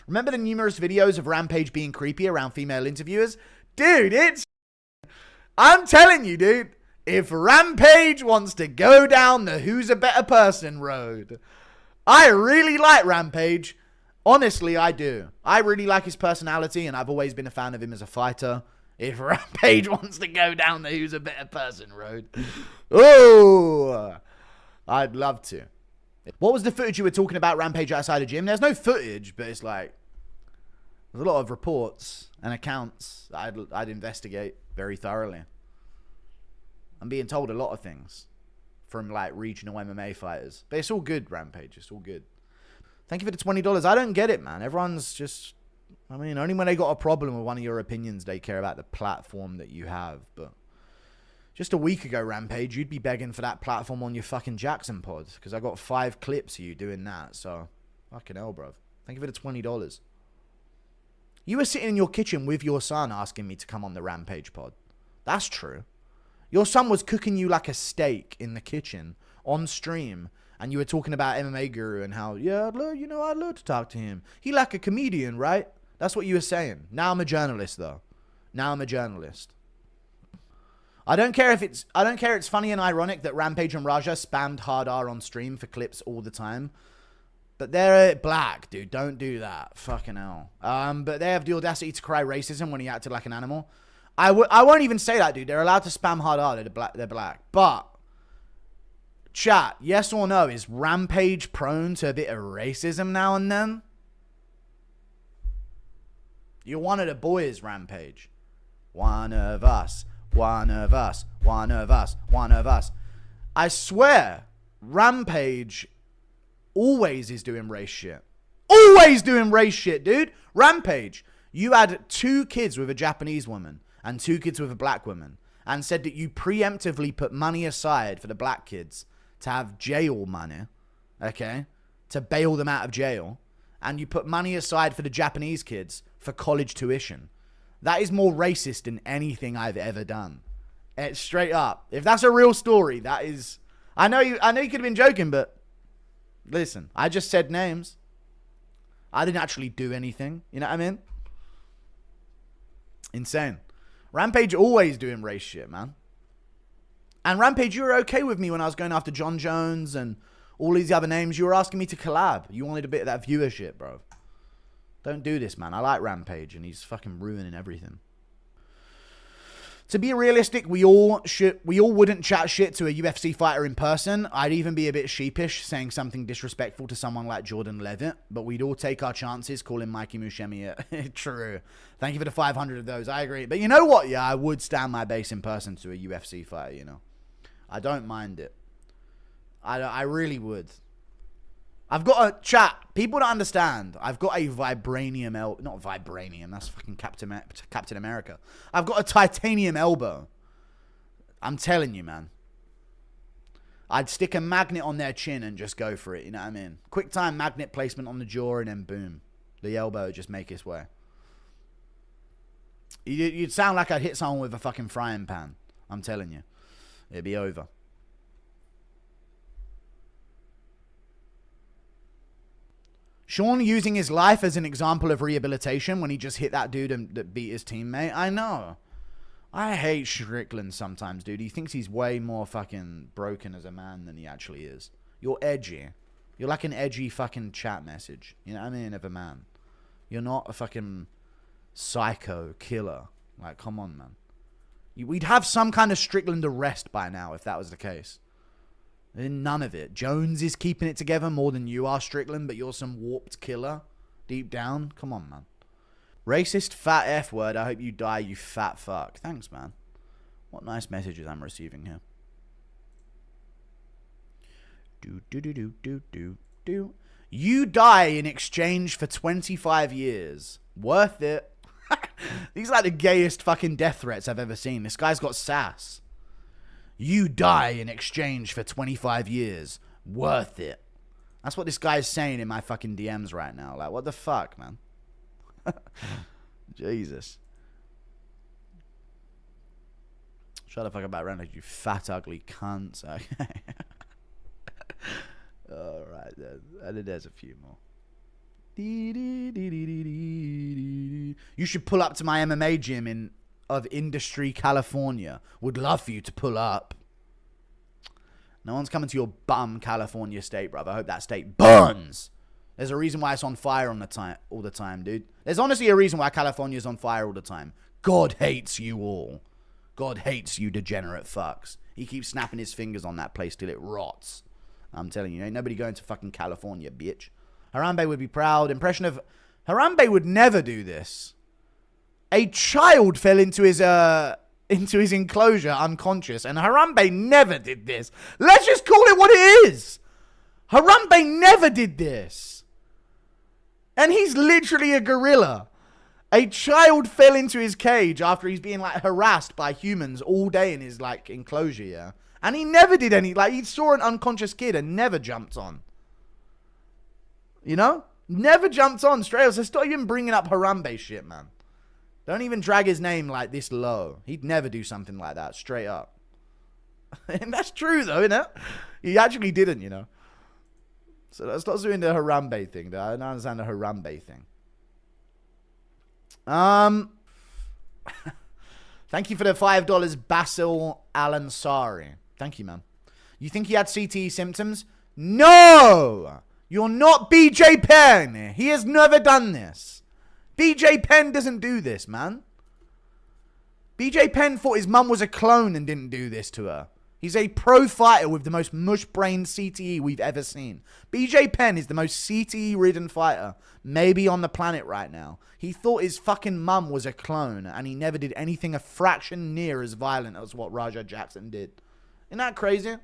Remember the numerous videos of Rampage being creepy around female interviewers? Dude, I'm telling you, dude. If Rampage wants to go down the who's a better person road, I really like Rampage. Honestly, I do. I really like his personality, and I've always been a fan of him as a fighter. If Rampage wants to go down the who's a better person road, oh, I'd love to. What was the footage you were talking about, Rampage outside a gym? There's no footage, but it's like, there's a lot of reports and accounts that I'd investigate very thoroughly. I'm being told a lot of things from like regional MMA fighters. But it's all good, Rampage. It's all good. Thank you for the $20. I don't get it, man. Everyone's just, I mean, only when they got a problem with one of your opinions, they care about the platform that you have. But just a week ago, Rampage, you'd be begging for that platform on your fucking Jackson pod. Because I got 5 clips of you doing that. So, fucking hell, bro. Thank you for the $20. You were sitting in your kitchen with your son asking me to come on the Rampage pod. That's true. Your son was cooking you like a steak in the kitchen on stream, and you were talking about MMA Guru and how, yeah, I'd love to talk to him. He like a comedian, right? That's what you were saying. Now I'm a journalist, though. Now I'm a journalist. I don't care it's funny and ironic that Rampage and Raja spammed hard R on stream for clips all the time. But they're black, dude. Don't do that. Fucking hell. But they have the audacity to cry racism when he acted like an animal. I won't even say that, dude. They're allowed to spam hard R. They're black. But, chat, yes or no, is Rampage prone to a bit of racism now and then? You're one of the boys, Rampage. One of us. One of us. One of us. One of us. I swear, Rampage always is doing race shit. Always doing race shit, dude. Rampage, you had 2 kids with a Japanese woman and 2 kids with a black woman, and said that you preemptively put money aside for the black kids to have jail money, okay, to bail them out of jail, and you put money aside for the Japanese kids for college tuition. That is more racist than anything I've ever done. It's straight up. If that's a real story, that is... I know you could have been joking, but listen, I just said names. I didn't actually do anything. You know what I mean? Insane. Rampage always doing race shit, man. And Rampage, you were okay with me when I was going after John Jones and all these other names. You were asking me to collab. You wanted a bit of that viewership, bro. Don't do this, man. I like Rampage, and he's fucking ruining everything. To be realistic, we all wouldn't chat shit to a UFC fighter in person. I'd even be a bit sheepish saying something disrespectful to someone like Jordan Levitt, but we'd all take our chances calling Mikey Mushemi true. Thank you for the 500 of those. I agree. But you know what? Yeah, I would stand my base in person to a UFC fighter, you know. I don't mind it. I really would. I've got a chat. People don't understand. I've got a vibranium elbow. Not vibranium. That's fucking Captain America. I've got a titanium elbow. I'm telling you, man. I'd stick a magnet on their chin and just go for it. You know what I mean? Quick time magnet placement on the jaw and then boom. The elbow would just make its way. You'd sound like I'd hit someone with a fucking frying pan. I'm telling you. It'd be over. Sean using his life as an example of rehabilitation when he just hit that dude and that beat his teammate. I know. I hate Strickland sometimes, dude. He thinks he's way more fucking broken as a man than he actually is. You're edgy. You're like an edgy fucking chat message. You know what I mean? Of a man. You're not a fucking psycho killer. Like, come on, man. We'd have some kind of Strickland arrest by now if that was the case. None of it. Jones is keeping it together more than you are, Strickland, but you're some warped killer deep down. Come on, man. Racist fat F word. I hope you die, you fat fuck. Thanks, man. What nice messages I'm receiving here. Do. You die in exchange for 25 years. Worth it. These are like the gayest fucking death threats I've ever seen. This guy's got sass. You die in exchange for 25 years. Worth it. That's what this guy's saying in my fucking DMs right now. Like, what the fuck, man? Jesus. Shut the fuck about Rampage, you fat, ugly cunts. Okay. Alright, then. And then there's a few more. You should pull up to my MMA gym of Industry, California. Would love for you to pull up. No one's coming to your bum California state, brother. I hope that state burns. There's a reason why it's on fire all the time, dude. There's honestly a reason why California's on fire all the time. God hates you all. God hates you degenerate fucks. He keeps snapping his fingers on that place till it rots. I'm telling you, ain't nobody going to fucking California, bitch. Harambe would be proud. Impression of... Harambe would never do this. A child fell into his enclosure unconscious, and Harambe never did this. Let's just call it what it is. Harambe never did this. And he's literally a gorilla. A child fell into his cage after he's being like harassed by humans all day in his like enclosure, yeah. And he never did any, like he saw an unconscious kid and never jumped on. You know? Never jumped on straight up. So stop even bringing up Harambe shit, man. Don't even drag his name like this low. He'd never do something like that, straight up. And that's true though, isn't it? He actually didn't, you know. So let's not doing the Harambe thing though. I don't understand the Harambe thing. Thank you for the $5, Basil Alansari. Thank you, man. You think he had CTE symptoms? No! You're not BJ Penn. He has never done this. BJ Penn doesn't do this, man. BJ Penn thought his mum was a clone and didn't do this to her. He's a pro fighter with the most mush-brained CTE we've ever seen. BJ Penn is the most CTE-ridden fighter maybe on the planet right now. He thought his fucking mum was a clone, and he never did anything a fraction near as violent as what Raja Jackson did. Isn't that crazy?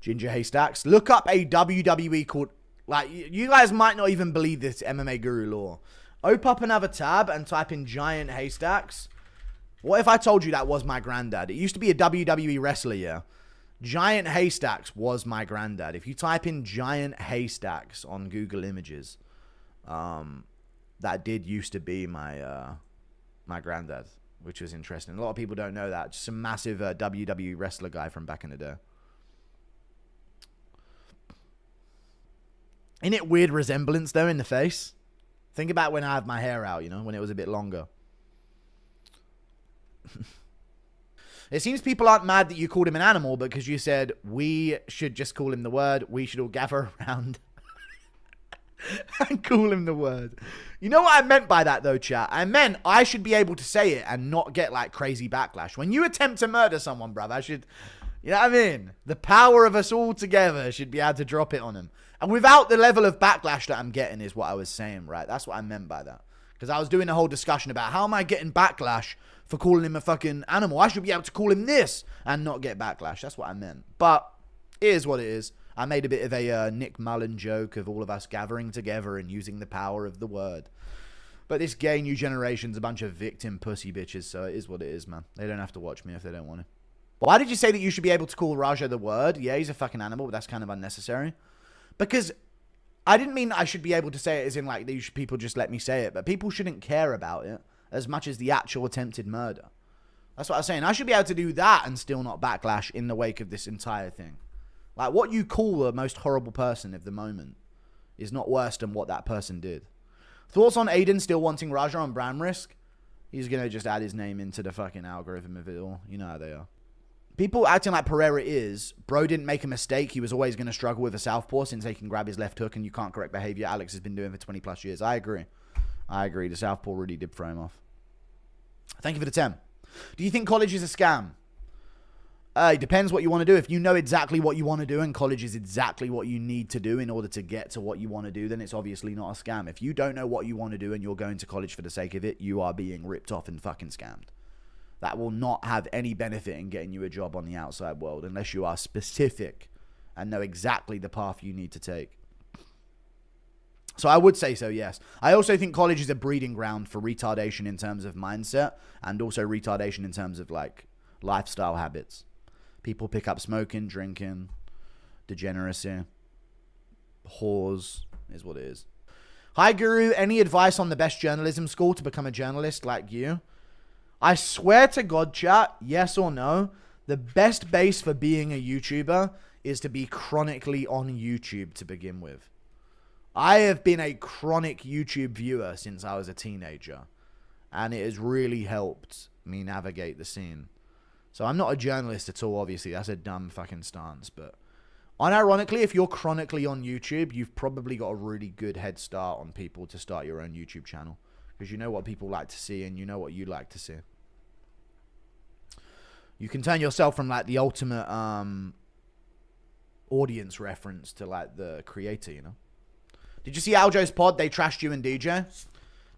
Ginger Haystacks. Look up a WWE called... Like, you guys might not even believe this MMA guru lore. Open up another tab and type in Giant Haystacks. What if I told you that was my granddad? It used to be a WWE wrestler, yeah. Giant Haystacks was my granddad. If you type in Giant Haystacks on Google Images, that did used to be my my granddad, which was interesting. A lot of people don't know that. Just a massive WWE wrestler guy from back in the day. Isn't it weird resemblance, though, in the face? Think about when I had my hair out, you know, when it was a bit longer. It seems people aren't mad that you called him an animal because you said we should just call him the word. We should all gather around and call him the word. You know what I meant by that, though, chat? I meant I should be able to say it and not get, like, crazy backlash. When you attempt to murder someone, bruv, I should... You know what I mean? The power of us all together should be able to drop it on him. And without the level of backlash that I'm getting is what I was saying, right? That's what I meant by that. Because I was doing a whole discussion about how am I getting backlash for calling him a fucking animal? I should be able to call him this and not get backlash. That's what I meant. But it is what it is. I made a bit of a Nick Mullen joke of all of us gathering together and using the power of the word. But this gay new generation's a bunch of victim pussy bitches, so it is what it is, man. They don't have to watch me if they don't want to. Why did you say that you should be able to call Raja the word? Yeah, he's a fucking animal, but that's kind of unnecessary. Because I didn't mean I should be able to say it as in like people just let me say it, but people shouldn't care about it as much as the actual attempted murder. That's what I was saying. I should be able to do that and still not backlash in the wake of this entire thing. Like what you call the most horrible person of the moment is not worse than what that person did. Thoughts on Aiden still wanting Raja on brand risk? He's going to just add his name into the fucking algorithm of it all. You know how they are. People acting like Pereira is, bro didn't make a mistake. He was always going to struggle with a southpaw since he can grab his left hook and you can't correct behavior. Alex has been doing for 20 plus years. I agree. The southpaw really did throw him off. Thank you for the 10. Do you think college is a scam? It depends what you want to do. If you know exactly what you want to do and college is exactly what you need to do in order to get to what you want to do, then it's obviously not a scam. If you don't know what you want to do and you're going to college for the sake of it, you are being ripped off and fucking scammed. That will not have any benefit in getting you a job on the outside world unless you are specific and know exactly the path you need to take. So I would say so, yes. I also think college is a breeding ground for retardation in terms of mindset and also retardation in terms of like lifestyle habits. People pick up smoking, drinking, degeneracy, whores is what it is. Hi, Guru. Any advice on the best journalism school to become a journalist like you? I swear to God, chat, yes or no, the best base for being a YouTuber is to be chronically on YouTube to begin with. I have been a chronic YouTube viewer since I was a teenager, and it has really helped me navigate the scene. So I'm not a journalist at all, obviously. That's a dumb fucking stance. But unironically, if you're chronically on YouTube, you've probably got a really good head start on people to start your own YouTube channel. Because you know what people like to see and you know what you like to see. You can turn yourself from like the ultimate audience reference to like the creator, you know? Did you see Aljo's pod? They trashed you and DJ.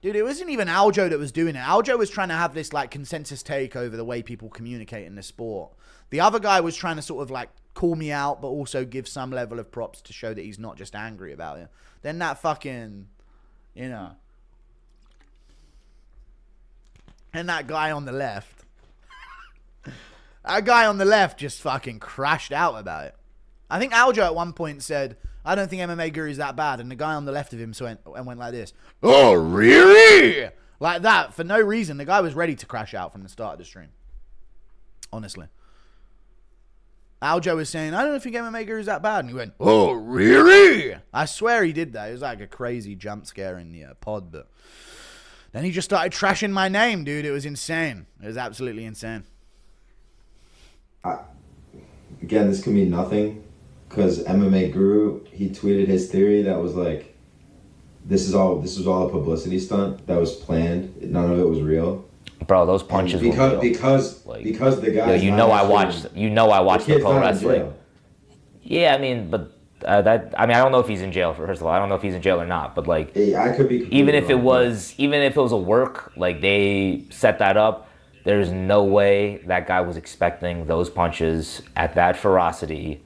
Dude, it wasn't even Aljo that was doing it. Aljo was trying to have this like consensus take over the way people communicate in the sport. The other guy was trying to sort of like call me out, but also give some level of props to show that he's not just angry about it. Then that fucking, you know. And that guy on the left. That guy on the left just fucking crashed out about it. I think Aljo at one point said, I don't think MMA Guru is that bad. And the guy on the left of him went like this. Oh, really? Like that, for no reason. The guy was ready to crash out from the start of the stream. Honestly. Aljo was saying, I don't think MMA Guru is that bad. And he went, oh, really? I swear he did that. It was like a crazy jump scare in the pod. But then he just started trashing my name, dude. It was insane. It was absolutely insane. Again, this could mean nothing. Because MMA Guru, he tweeted his theory that was like, this was all a publicity stunt that was planned. None of it was real. Bro, those punches were real. Because the guy. You know I watched the pro wrestling. Yeah, I mean, but I don't know if he's in jail. First of all, I don't know if he's in jail or not. But like, I could be. Even if it was a work, like they set that up. There's no way that guy was expecting those punches at that ferocity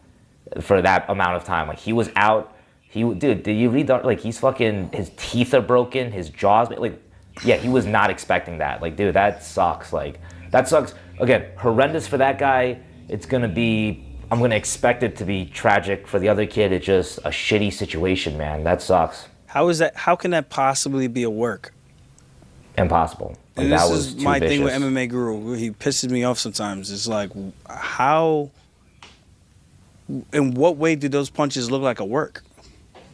for that amount of time. Like he was out. Dude, did you read that? Like he's fucking, his teeth are broken, his jaws, like, yeah, he was not expecting that. Like, dude, that sucks. Like, that sucks. Again, horrendous for that guy. I'm gonna expect it to be tragic for the other kid. It's just a shitty situation, man. That sucks. How can that possibly be a work? Impossible. Like, and that this was is too my vicious. thing with MMA Guru. He pisses me off sometimes. It's like, how, in what way do those punches look like a work?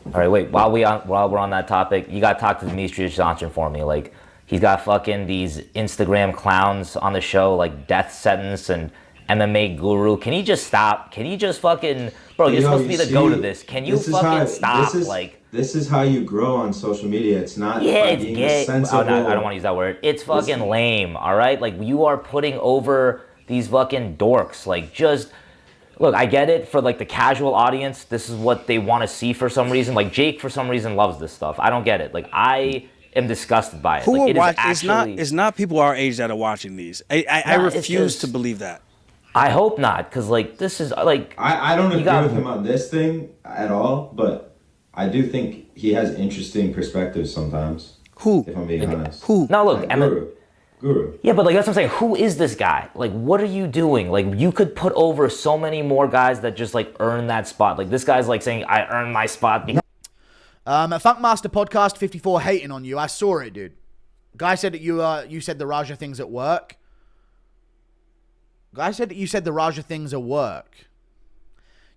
All right, wait. While we're on that topic, you got to talk to Demetrius Johnson for me. Like, he's got fucking these Instagram clowns on the show, like Death Sentence and MMA Guru. Can he just stop? Can he just fucking, bro? You're supposed to be the goat of this. Can you fucking stop? This is how you grow on social media. It's not. Yeah, it's being gay. sensible. Oh, no, I don't want to use that word. It's fucking lame. All right, like you are putting over these fucking dorks. Like, just. Look, I get it for like the casual audience. This is what they want to see for some reason. Like Jake, for some reason, loves this stuff. I don't get it. Like I am disgusted by it. Who like, are watching? It's not people our age that are watching these. I refuse to believe that. I hope not, because like this is like. I don't agree with him on this thing at all, but I do think he has interesting perspectives sometimes. Who? If I'm being honest. Who? No, look, Guru. Yeah, but like that's what I'm saying. Who is this guy? Like, what are you doing? Like, you could put over so many more guys that just like earn that spot. Like this guy's like saying, "I earned my spot." Funkmaster Podcast 54 hating on you. I saw it, dude. Guy said that you said the Raja things at work. Guy said that you said the Raja things at work.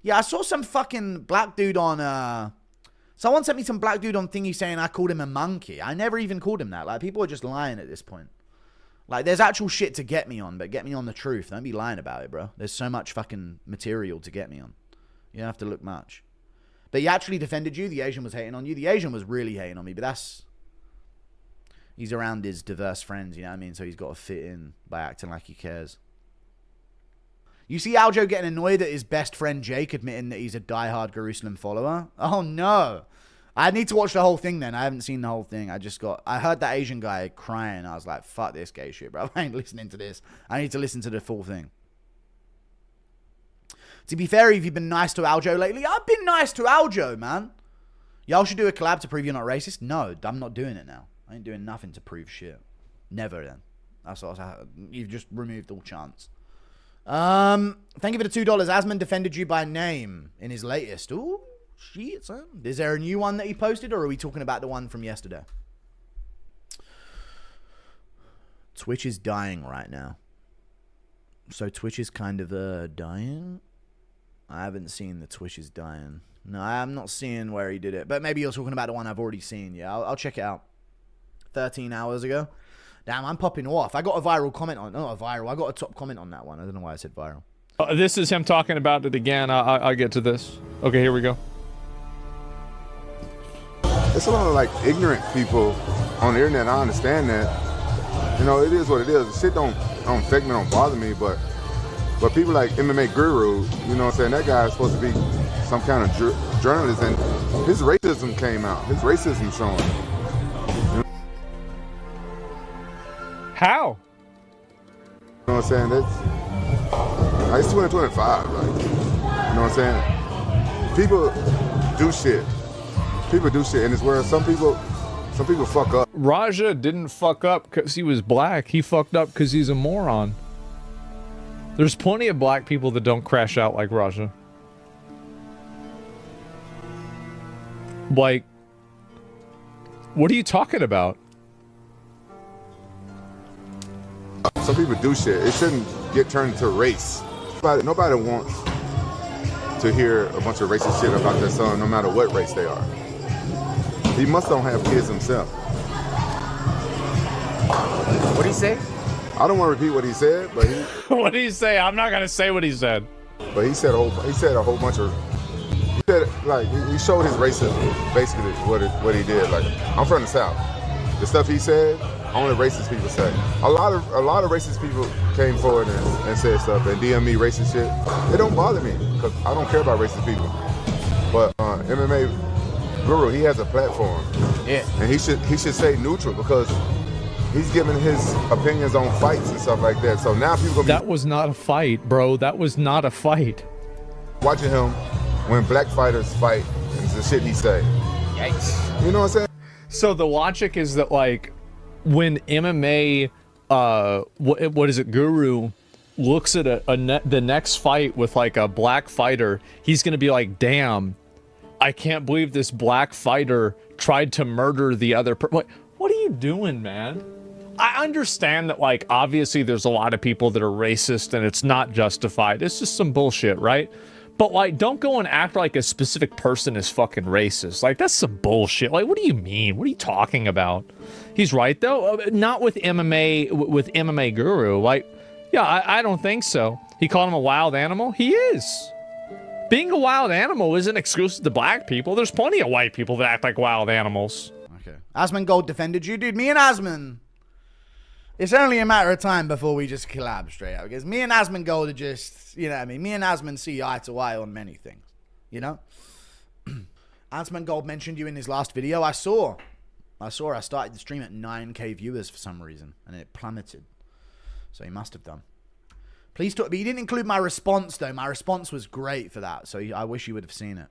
Yeah, I saw some fucking black dude on. Someone sent me some black dude on thingy saying I called him a monkey. I never even called him that. Like people are just lying at this point. Like, there's actual shit to get me on, but get me on the truth. Don't be lying about it, bro. There's so much fucking material to get me on. You don't have to look much. But he actually defended you. The Asian was hating on you. The Asian was really hating on me, but that's... He's around his diverse friends, you know what I mean? So he's got to fit in by acting like he cares. You see Aljo getting annoyed at his best friend Jake admitting that he's a diehard Jerusalem follower? Oh, no. I need to watch the whole thing then. I haven't seen the whole thing. I heard that Asian guy crying. I was like, fuck this gay shit, bro. I ain't listening to this. I need to listen to the full thing. To be fair, have you been nice to Aljo lately? I've been nice to Aljo, man. Y'all should do a collab to prove you're not racist. No, I'm not doing it now. I ain't doing nothing to prove shit. Never then. That's what you've just removed all chance. Thank you for the $2. Asmon defended you by name in his latest. Ooh. Shit, son. Is there a new one that he posted, or are we talking about the one from yesterday? Twitch is dying right now. So Twitch is kind of dying. I haven't seen the Twitch is dying. No, I'm not seeing where he did it. But maybe you're talking about the one I've already seen. Yeah, I'll check it out. 13 hours ago. Damn, I'm popping off. I got a viral comment on... Not a viral. I got a top comment on that one. I don't know why I said viral. This is him talking about it again. I'll get to this. Okay, here we go. It's a lot of like ignorant people on the internet. I understand that. You know, it is what it is. Shit don't affect me, don't bother me, but people like MMA Guru, you know what I'm saying, that guy is supposed to be some kind of journalist, and his racism came out. His racism showing. You know? How? You know what I'm saying? It's 2025, like, you know what I'm saying? People do shit. People do shit in this world. Some people fuck up. Raja didn't fuck up because he was black. He fucked up because he's a moron. There's plenty of black people that don't crash out like Raja. Like, what are you talking about? Some people do shit. It shouldn't get turned into race. Nobody wants to hear a bunch of racist shit about their son, no matter what race they are. He must don't have kids himself. What did he say? I don't want to repeat what he said, but he. What did he say? I'm not gonna say what he said. But he said a whole bunch of. He said, like, he showed his racism, basically what he did. Like, I'm from the South. The stuff he said, only racist people say. A lot of racist people came forward and said stuff and DM me racist shit. It don't bother me because I don't care about racist people. But MMA Guru, he has a platform. Yeah. And he should stay neutral because he's giving his opinions on fights and stuff like that. So now people gonna be That was not a fight, bro. That was not a fight. watching him when black fighters fight and the shit he say. Yikes. You know what I'm saying? So the logic is that, like, when MMA, what is it, Guru looks at the next fight with like a black fighter, he's gonna be like, damn, I can't believe this black fighter tried to murder the other person. What are you doing, man? I understand that, like, obviously there's a lot of people that are racist and it's not justified. It's just some bullshit, right? But, like, don't go and act like a specific person is fucking racist. Like, that's some bullshit. Like, what do you mean? What are you talking about? He's right, though. Not with MMA Guru. Like, yeah, I don't think so. He called him a wild animal? He is. Being a wild animal isn't exclusive to black people. There's plenty of white people that act like wild animals. Okay. Asmongold defended you, dude. Me and Asmon. It's only a matter of time before we just collab straight up. Because me and Asmongold are just, you know what I mean? Me and Asmon see eye to eye on many things. You know? Asmongold mentioned you in his last video. I saw. I started the stream at 9k viewers for some reason. And it plummeted. So he must have done. Please talk. But he didn't include my response, though. My response was great for that. So I wish you would have seen it.